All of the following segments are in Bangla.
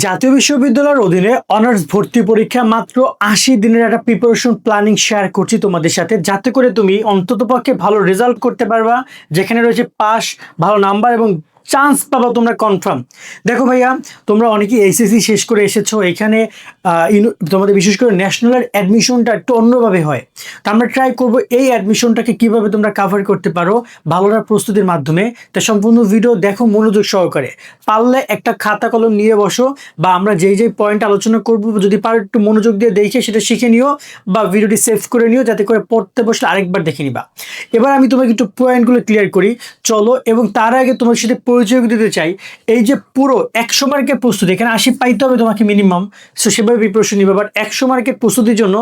জাতীয় বিশ্ববিদ্যালয়ের অধীনে অনার্স ভর্তি পরীক্ষা মাত্র ৮০ দিনের একটা প্রিপারেশন প্ল্যানিং শেয়ার করছি তোমাদের সাথে, যাতে করে তুমি অন্ততপক্ষে ভালো রেজাল্ট করতে পারবা, যেখানে রয়েছে পাস, ভালো নাম্বার এবং চান্স পাবা তোমরা কনফার্ম। দেখো ভাইয়া, তোমরা অনেকেই এইচএসসি শেষ করে এসেছো, এখানে তোমাদের বিশেষ করে ন্যাশনালের অ্যাডমিশনটা একটু অন্যভাবে হয়। তো আমরা ট্রাই করবো এই অ্যাডমিশনটাকে কীভাবে তোমরা কাভার করতে পারো ভালোটা প্রস্তুতির মাধ্যমে। তা সম্পূর্ণ ভিডিও দেখো মনোযোগ সহকারে, পারলে একটা খাতা কলম নিয়ে বসো, বা আমরা যেই পয়েন্ট আলোচনা করবো যদি পারো একটু মনোযোগ দিয়ে দেখে সেটা শিখে নিও, বা ভিডিওটি সেভ করে নিও, যাতে করে পড়তে বসলে আরেকবার দেখে নিবা। এবার আমি তোমাকে একটু পয়েন্টগুলো ক্লিয়ার করি, চলো। এবং তার আগে তোমার সাথে পরিচয় দিতে চাই, এই যে পুরো 100 মার্কের প্রস্তুতি, এখানে 80 পাইতে হবে তোমাকে মিনিমাম, সো সেভাবে প্রিপারেশন নিবে। বাট 100 মার্কের প্রস্তুতির জন্য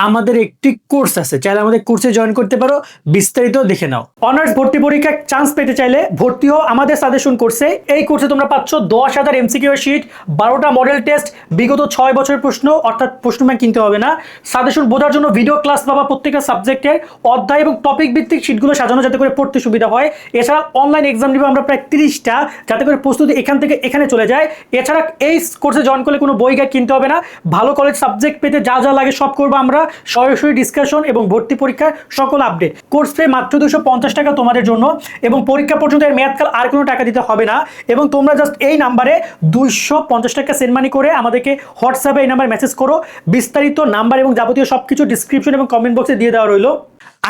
আমাদের একটি কোর্স আছে, চাইলে আমাদের কোর্সে জয়েন করতে পারো, বিস্তারিত দেখে নাও। অনার্স ভর্তি পরীক্ষায় চান্স পেতে চাইলে ভর্তি হও আমাদের সাজেশন কোর্সে। এই কোর্সে তোমরা পাচ্ছ 10,000 এমসিকিউ শিট, 12টা মডেল টেস্ট, বিগত 6 বছরের প্রশ্ন, অর্থাৎ প্রশ্ন ব্যাংক কিনতে হবে না। সাজেশন বোঝার জন্য ভিডিও ক্লাস পাবা, প্রত্যেকটা সাবজেক্টের অধ্যায় এবং টপিক ভিত্তিক শিটগুলো সাজানো, যাতে করে পড়তে সুবিধা হয়। এছাড়া অনলাইন এক্সাম নিবে আমরা প্রায় 30টা, যাতে করে প্রস্তুতি এখান থেকে এখানে চলে যায়। এছাড়া এই কোর্সে জয়েন করলে কোনো বই গাইড কিনতে হবে না, ভালো কলেজ সাবজেক্ট পেতে যা যা লাগে সব করবো আমরা, সরাসরি ডিসকাশন এবং ভর্তি পরীক্ষার সকল আপডেট। কোর্স ফি মাত্র 250 টাকা তোমাদের জন্য, এবং পরীক্ষা পর্যন্ত এর মেয়াদকাল আর কোনো টাকা দিতে হবে না। এবং তোমরা জাস্ট এই নাম্বারে 250 টাকা সেন্ড মানি করে আমাদেরকে হোয়াটসঅ্যাপে এই নাম্বারে মেসেজ করো। বিস্তারিত নাম্বার এবং যাবতীয় সব কিছু ডিসক্রিপশন এবং কমেন্ট বক্সে দিয়ে দেওয়া রইলো।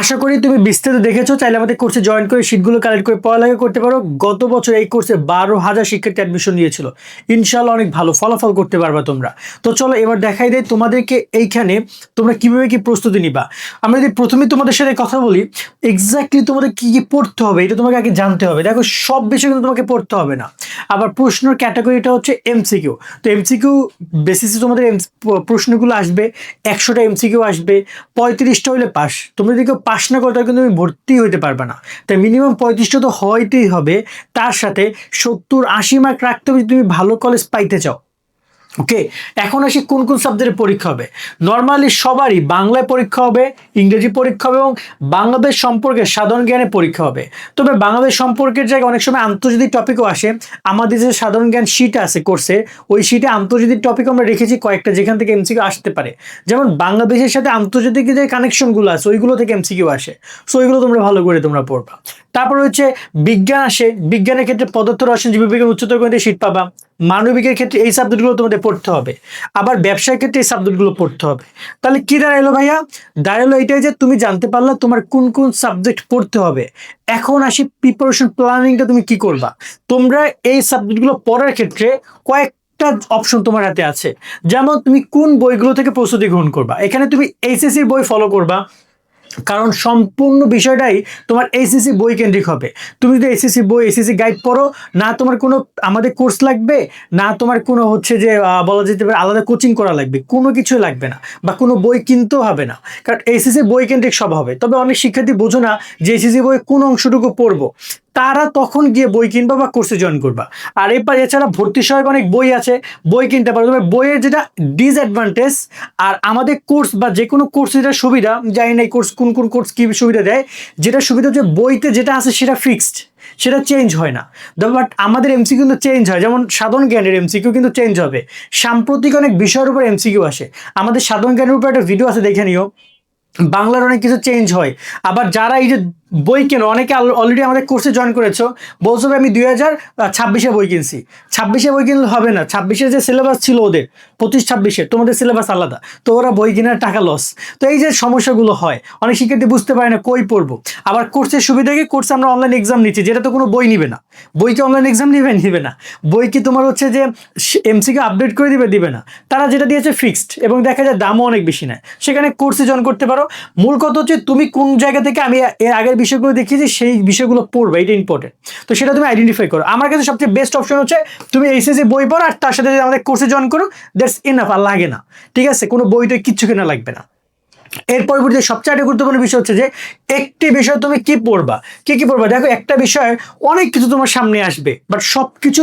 আশা করি তুমি বিস্তারিত দেখেছো, চাইলে আমাদের কোর্সে জয়েন করে শীটগুলো কালেক্ট করে পড়ালেখা করতে পারো। গত বছর এই কোর্সে 12,000 শিক্ষার্থী অ্যাডমিশন নিয়েছিল, ইনশাল্লাহ অনেক ভালো ফলাফল করতে পারবা তোমরা। তো চলো এবার দেখাই দেয় তোমাদেরকে এইখানে তোমরা কিভাবে কি প্রস্তুতি নিবা। আমরা যদি প্রথমে তোমাদের সাথে কথা বলি, এক্স্যাক্টলি তোমাদের কি কি পড়তে হবে এটা তোমাকে আগে জানতে হবে। দেখো, সব বিষয় কিন্তু তোমাকে পড়তে হবে না। আবার প্রশ্নের ক্যাটাগরিটা হচ্ছে এমসিকিউ। তো এমসিকিউ বেসিসে তোমাদের প্রশ্নগুলো আসবে, 100টা এমসিকিউ আসবে, 35টা হলে পাস। তোমরা যদি কেউ পাস না করো তাহলে কিন্তু তুমি ভর্তি হইতে পারবে না। তাই মিনিমাম 35টা তো হইতেই হবে, তার সাথে 70-80 মার্ক রাখতে হবে যদি তুমি ভালো কলেজ পাইতে চাও। ওকে, এখন আসি কোন কোন সাবজেক্টের পরীক্ষা হবে। নর্মালি সবারই বাংলায় পরীক্ষা হবে, ইংরেজি পরীক্ষা হবে, এবং বাংলাদেশ সম্পর্কে সাধারণ জ্ঞানের পরীক্ষা হবে। তবে বাংলাদেশ সম্পর্কের জায়গায় অনেক সময় আন্তর্জাতিক টপিকও আসে। আমাদের যে সাধারণ জ্ঞান শিট আছে কোর্সে, ওই শিটে আন্তর্জাতিক টপিক আমরা রেখেছি কয়েকটা, যেখান থেকে এমসিকিউ আসতে পারে। যেমন বাংলাদেশের সাথে আন্তর্জাতিক যে কানেকশনগুলো আছে ওইগুলো থেকে এমসিকিউ আসে, সো ওইগুলো তোমরা ভালো করে তোমরা পড়বা। তারপর হচ্ছে বিজ্ঞান আসে, বিজ্ঞানের ক্ষেত্রে পদার্থ রসায়ন জীববিজ্ঞান উচ্চতর গণিতে শিট পাবা। মানবিকের ক্ষেত্রে এই সাবজেক্টগুলো তোমাদের পড়তে হবে, আবার ব্যবসার ক্ষেত্রে এই সাবজেক্টগুলো পড়তে হবে। তাহলে কি দাঁড়াইলো ভাইয়া? দাঁড়াইলো এটাই যে তুমি জানতে পারলা তোমার কোন কোন সাবজেক্ট পড়তে হবে। এখন আসি প্রিপারেশন প্ল্যানিংটা তুমি কি করবা। তোমরা এই সাবজেক্টগুলো পড়ার ক্ষেত্রে কয়েকটা অপশন তোমার হাতে আছে। যেমন তুমি কোন বইগুলো থেকে প্রস্তুতি গ্রহণ করবা। এখানে তুমি এইচএসসির বই ফলো করবা, কারণ সম্পূর্ণ বিষয়টাই তোমার এইচএসসি বই কেন্দ্রিক হবে। তুমি যদি এইচএসসি বই, এইচএসসি গাইড পড়ো না, তোমার কোনো আমাদের কোর্স লাগবে না, তোমার কোনো হচ্ছে যে বলা যেতে পারে আলাদা কোচিং করা লাগবে, কোনো কিছুই লাগবে না, বা কোনো বই কিনতেও হবে না, কারণ এইচএসসি বই কেন্দ্রিক সব হবে। তবে অনেক শিক্ষার্থী বোঝো না যে এইচএসসি বই কোন অংশটুকু পড়বো, তারা তখন গিয়ে বই কিনবা বা কোর্সে জয়েন করবা। আর এছাড়া ভর্তি সহায়ক অনেক বই আছে, বই কিনতে পারো। তবে বইয়ের যেটা ডিসঅ্যাডভান্টেজ, আর আমাদের কোর্স বা যে কোনো কোর্স যেটা সুবিধা, জানি না এই কোর্স কোন কোন কোর্স কী সুবিধা দেয়, যেটা সুবিধা হচ্ছে বইতে যেটা আছে সেটা ফিক্সড, সেটা চেঞ্জ হয় না। বাট আমাদের এমসিকিউ কিন্তু চেঞ্জ হয়, যেমন সাধারণ জ্ঞানের এমসিকিউ কিন্তু চেঞ্জ হবে। সাম্প্রতিক অনেক বিষয়ের উপর এমসিকিউ আসে, আমাদের সাধারণ জ্ঞানের উপর একটা ভিডিও আছে, দেখে নিও। বাংলার অনেক কিছু চেঞ্জ হয়। আবার যারা এই যে বই কেনো, অনেকে অলরেডি আমাদের কোর্সে জয়েন করেছো, বলছো আমি 2026-এ বই কিনছি। 26-এ বই কিনলে হবে না, 26-এর যে সিলেবাস ছিল ওদের, 25-26-এর তোমাদের সিলেবাস আলাদা, তো ওরা বই কেনার টাকা লস। তো এই যে সমস্যাগুলো হয়, অনেক শিক্ষার্থী বুঝতে পারে না কই পড়বো। আবার কোর্সের সুবিধা কি, কোর্সে আমরা অনলাইন এক্সাম নিচ্ছি, যেটা তো কোনো বই নিবে না। বইকে অনলাইন এক্সাম নিবে না, বই কি তোমার হচ্ছে যে এমসিকিউ আপডেট করে দিবে না, তারা যেটা দিয়েছে ফিক্সড, এবং দেখা যায় দামও অনেক বেশি নেয়। সেখানে কোর্সে জয়েন করতে পারো। মূল কথা হচ্ছে তুমি কোন জায়গা থেকে, আমি এর আগের বিষয়গুলো দেখিয়েছি সেই বিষয়গুলো পড়বে, এটা ইম্পর্টেন্ট। তো সেটা তুমি আইডেন্টিফাই করো। আমার কাছে সবচেয়ে বেস্ট অপশন হচ্ছে তুমি এইচএসসি বই পড়ো, আর তার সাথে আমাদের কোর্সে জয়েন করো, দ্যাটস ইনাফ, আর লাগে না। ঠিক আছে, কোনো বইতে কিচ্ছু কেনা লাগবে না। এর পরবর্তী সবচেয়ে গুরুত্বপূর্ণ বিষয় হচ্ছে যে একটি বিষয় তুমি কি পড়বা, কি পড়বা। দেখো, একটা বিষয় অনেক কিছু তোমার সামনে আসবে, বাট সব কিছু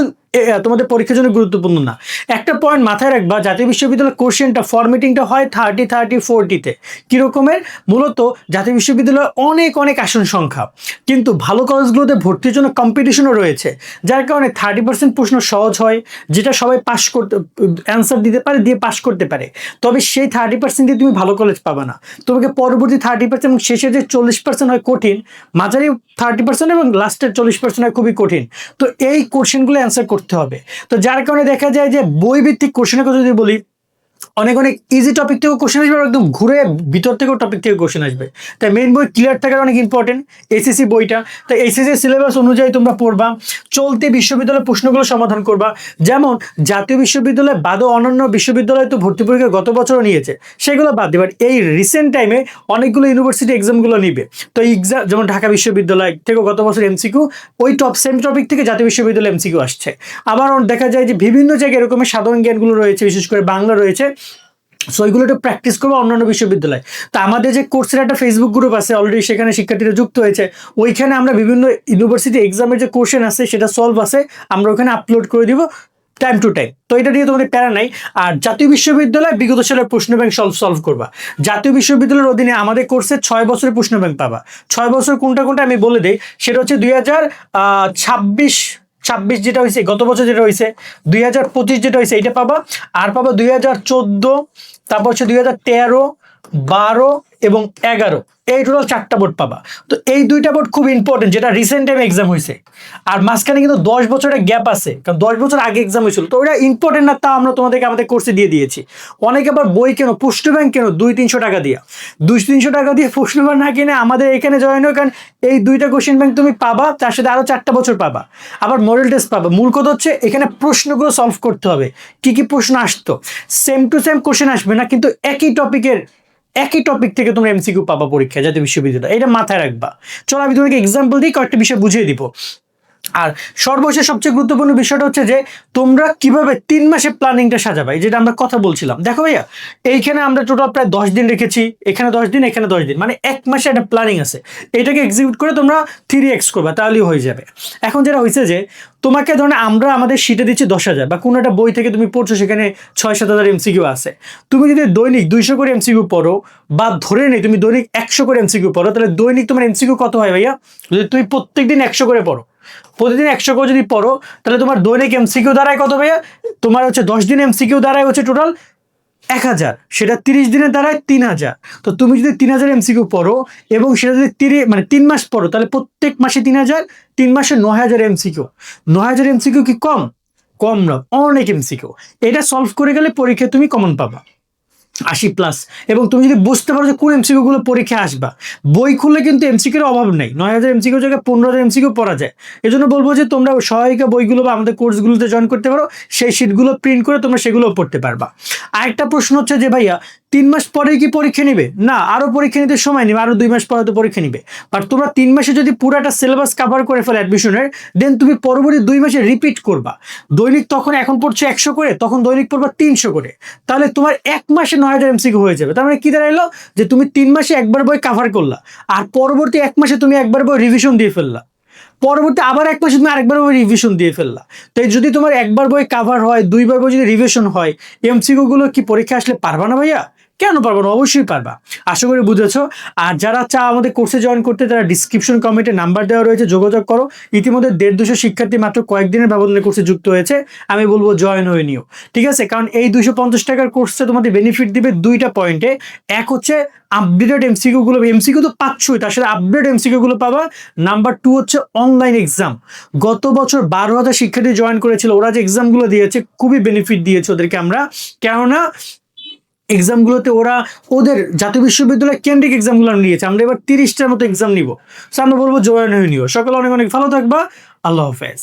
তোমাদের পরীক্ষার জন্য গুরুত্বপূর্ণ না। একটা পয়েন্ট মাথায় রাখবা, জাতীয় বিশ্ববিদ্যালয়ের কোশ্চেনটা ফরম্যাটিংটা হয় 30-30-40-তে। কীরকমের? মূলত জাতীয় বিশ্ববিদ্যালয়ে অনেক অনেক আসন সংখ্যা, কিন্তু ভালো কলেজগুলোতে ভর্তির জন্য কম্পিটিশনও রয়েছে, যার কারণে 30% প্রশ্ন সহজ হয়, যেটা সবাই পাস করতে অ্যান্সার দিতে পারে, দিয়ে পাস করতে পারে। তবে সেই 30% দিয়ে তুমি ভালো কলেজ পাবে না, তোমাকে পরবর্তী 30% এবং শেষে যে 40% হয় কঠিন, মাঝারি 30% এবং লাস্টের 40% হয় খুবই কঠিন। তো এই কোশ্চেনগুলো অ্যান্সার করতে হবে। তো যার কারণে দেখা যায় যে বই ভিত্তিক কোশ্চেনের কথা যদি বলি, অনেক অনেক ইজি টপিক থেকেও কোশ্চেন আসবে, একদম ঘুরে ভিতর থেকেও টপিক থেকে কোশ্চেন আসবে। তাই মেইন বই ক্লিয়ার থাকার অনেক ইম্পর্টেন্ট, এসএসসি বইটা। তাই এসএসসি সিলেবাস অনুযায়ী তোমরা পড়বা, চলতি বিশ্ববিদ্যালয়ের প্রশ্নগুলো সমাধান করবা। যেমন জাতীয় বিশ্ববিদ্যালয় বাদে অন্যান্য বিশ্ববিদ্যালয় তো ভর্তি পরীক্ষা গত বছরও নিয়েছে, সেগুলো বাদ দেবার এই রিসেন্ট টাইমে অনেকগুলো ইউনিভার্সিটি এক্সামগুলো নিবে। তো এক্সাম যেমন ঢাকা বিশ্ববিদ্যালয় থেকে গত বছর এমসিকিউ ওই সেম টপিক থেকে জাতীয় বিশ্ববিদ্যালয় এমসিকিউ আসছে। আবার দেখা যায় যে বিভিন্ন জায়গায় এরকমের সাধারণ জ্ঞানগুলো রয়েছে, বিশেষ করে বাংলা রয়েছে। সো এগুলো একটু প্র্যাকটিস করবো অন্যান্য বিশ্ববিদ্যালয়। তা আমাদের যে কোর্সের একটা ফেসবুক গ্রুপ আছে, অলরেডি সেখানে শিক্ষার্থীরা যুক্ত হয়েছে। ওইখানে আমরা বিভিন্ন ইউনিভার্সিটি এক্সামের যে কোশ্চেন আছে সেটা সলভ আছে, আমরা ওখানে আপলোড করে দিব টাইম টু টাইম। তো এটা নিয়ে তোমাদের প্যারা নাই। আর জাতীয় বিশ্ববিদ্যালয় বিগত সালের প্রশ্ন ব্যাংক সলভ করবা। জাতীয় বিশ্ববিদ্যালয়ের অধীনে আমাদের কোর্সে 6 বছরের প্রশ্ন ব্যাংক পাবা। 6 বছর কোনটা কোনটা আমি বলে দিই, সেটা হচ্ছে 2026 যেটা হয়েছে গত বছর, যেটা হয়েছে 2025 যেটা হয়েছে এইটা পাবা। আর পাবা 2014, তারপর হচ্ছে 2013, 12 এবং 11, এই টোটাল 4টা বোর্ড পাবা। তো এই 2টা বোর্ড খুব ইম্পর্টেন্ট, যেটা রিসেন্ট টাইমে এক্সাম হয়েছে। আর মাঝখানে কিন্তু 10 বছরের গ্যাপ আছে, কারণ 10 বছর আগে এক্সাম হয়েছিল। তো ওটা ইম্পর্টেন্ট না, তা আমরা তোমাদেরকে আমাদের কোর্সে দিয়ে দিয়েছি। অনেকে আবার বই কেন, প্রশ্ন ব্যাংক কেন 200-300 টাকা দিয়া, 200-300 টাকা দিয়ে প্রশ্ন ব্যাংক না কিনে আমাদের এখানে জয়েন হয়, কারণ এই 2টা কোশ্চেন ব্যাংক তুমি পাবা, তার সাথে আরও 4টা বছর পাবা, আবার মডেল টেস্ট পাবা। মূল কথা হচ্ছে এখানে প্রশ্নগুলো সলভ করতে হবে। কি কি প্রশ্ন আসতো, সেম টু সেম কোশ্চেন আসবে না, কিন্তু একই টপিক থেকে তোমরা এমসিকিউ পাবা পরীক্ষায় জাতীয় বিশ্ববিদ্যালয়, এটা মাথায় রাখবা। চলো আমি তোমাকে এক্সাম্পল দিই, কয়েকটা বিষয় বুঝিয়ে দিব। আর সর্বশেষ সবচেয়ে গুরুত্বপূর্ণ বিষয়টা হচ্ছে যে তোমরা কিভাবে 3 মাসে প্ল্যানিংটা সাজাবা, যেটা আমরা কথা বলছিলাম। দেখো ভাইয়া, এইখানে আমরা টোটাল প্রায় 10 দিন রেখেছি, এখানে 10 দিন, এখানে 10 দিন, মানে 1 মাসে একটা প্ল্যানিং আছে। এটাকে এক্সিকিউট করে তোমরা 3x করবা, তাহলেই হয়ে যাবে। এখন যেটা হয়েছে যে তোমাকে ধরুন আমরা আমাদের শিটে দিচ্ছি 10,000, বা কোনো একটা বই থেকে তুমি পড়ছো সেখানে 6-7 হাজার এমসিকিউ আছে। তুমি যদি দৈনিক 200 করে এমসিকিউ পড়ো, বা ধরে নেই তুমি দৈনিক 100 করে এমসিকিউ পড়ো, তাহলে দৈনিক তোমার এমসিকিউ কত হয় ভাইয়া? যদি তুমি প্রত্যেকদিন 100 করে পড়ো, প্রতিদিন 100 করে যদি পড়ো, তাহলে তোমার দৈনিক এমসিকিউ দাঁড়ায় কত ভাইয়া? তোমার হচ্ছে 10 দিন এমসিকিউ দাঁড়ায় হচ্ছে টোটাল 1000, সেটা 30 দিনে দাঁড়ায় 3000। তো তুমি যদি 3000 এমসিকিউ পড়ো এবং সেটা যদি 3 মাস পড়ো, তাহলে প্রত্যেক মাসে 3000, 3 মাসে 9000 এমসিকিউ। 9000 এমসিকিউ কি কম না, অনেক এমসিকিউ। এটা সলভ করে গেলে পরীক্ষায় তুমি কমন পাবা 80+। এবং তুমি যদি বুঝতে পারো যে কোন এমসিকিউ গুলো পরীক্ষায় আসবা, বই খুললে কিন্তু এমসিকিউর অভাব নেই। 9000 এমসিকিউ জায়গায় 15000 এমসিকিউ পড়া যায়। এই জন্য বলবো যে তোমরা সহায়িকা বইগুলো বা আমাদের কোর্সগুলোতে জয়েন করতে পারো, সেই শিটগুলো প্রিন্ট করে তোমরা সেগুলো পড়তে পারবা। আরেকটা প্রশ্ন হচ্ছে যে ভাইয়া 3 মাস পরে কি পরীক্ষা নিবে? না, আরো পরীক্ষা নিতে সময় নেবে, আরো 2 মাস পরে তো পরীক্ষা নিবে। বাট তোমরা 3 মাসে যদি পুরাটা সিলেবাস কভার করে ফেলো অ্যাডমিশনের, দেন তুমি পরবর্তী 2 মাসে রিপিট করবা। দৈনিক তখন এখন পড়ছো 100 করে, তখন দৈনিক পড়বা 300 করে, তাহলে তোমার 1 মাসে 9000 এমসিকিউ হয়ে যাবে। তার মানে কি দাঁড়াইলো, যে তুমি 3 মাসে একবার বই কভার করলা, আর পরবর্তী 1 মাসে তুমি একবার বই রিভিশন দিয়ে ফেললা, পরবর্তী আবার 1 মাসে তুমি আরেকবার বই রিভিশন দিয়ে ফেললা। তাই যদি তোমার একবার বই কভার হয়, 2বার বই যদি রিভিশন হয়, এমসিকিউ গুলো কি পরীক্ষা আসলে পারবা না ভাইয়া? কেন পারবো না, অবশ্যই পারবা। আশা করি বুঝেছো। আর যারা চাও আমাদের কোর্সে জয়েন করতে, তারা ডিসক্রিপশন কমেন্টে নাম্বার দেওয়া রয়েছে, যোগাযোগ করো। ইতিমধ্যে 150-200 শিক্ষার্থী মাত্র কয়েকদিনের ব্যবধানে কোর্সে যুক্ত হয়েছে। আমি বলবো জয়েন হয়ে নিও, ঠিক আছে? কারণ এই 250 টাকার কোর্সে তোমাদের বেনিফিট দিবে 2টা পয়েন্টে। এক হচ্ছে আপডেটেড এমসিকিউ গুলো, এমসিকিউ তো পাচ্ছই, তার সাথে আপডেট এমসিকিউ গুলো পাবা। নাম্বার 2 হচ্ছে অনলাইন এক্সাম। গত বছর 12,000 শিক্ষার্থী জয়েন করেছিল, ওরা যে এক্সামগুলো দিয়েছে খুবই বেনিফিট দিয়েছে ওদেরকে আমরা, কেননা এক্সামগুলোতে ওরা ওদের জাতীয় বিশ্ববিদ্যালয় কেন্দ্রিক এক্সামগুলো নিয়েছে। আমরা এবার 30টার মতো এক্সাম নিব। সো আমরা বলবো জয়েন হয়ে নিও। সকালে অনেক অনেক ভালো থাকবা। আল্লাহ হাফেজ।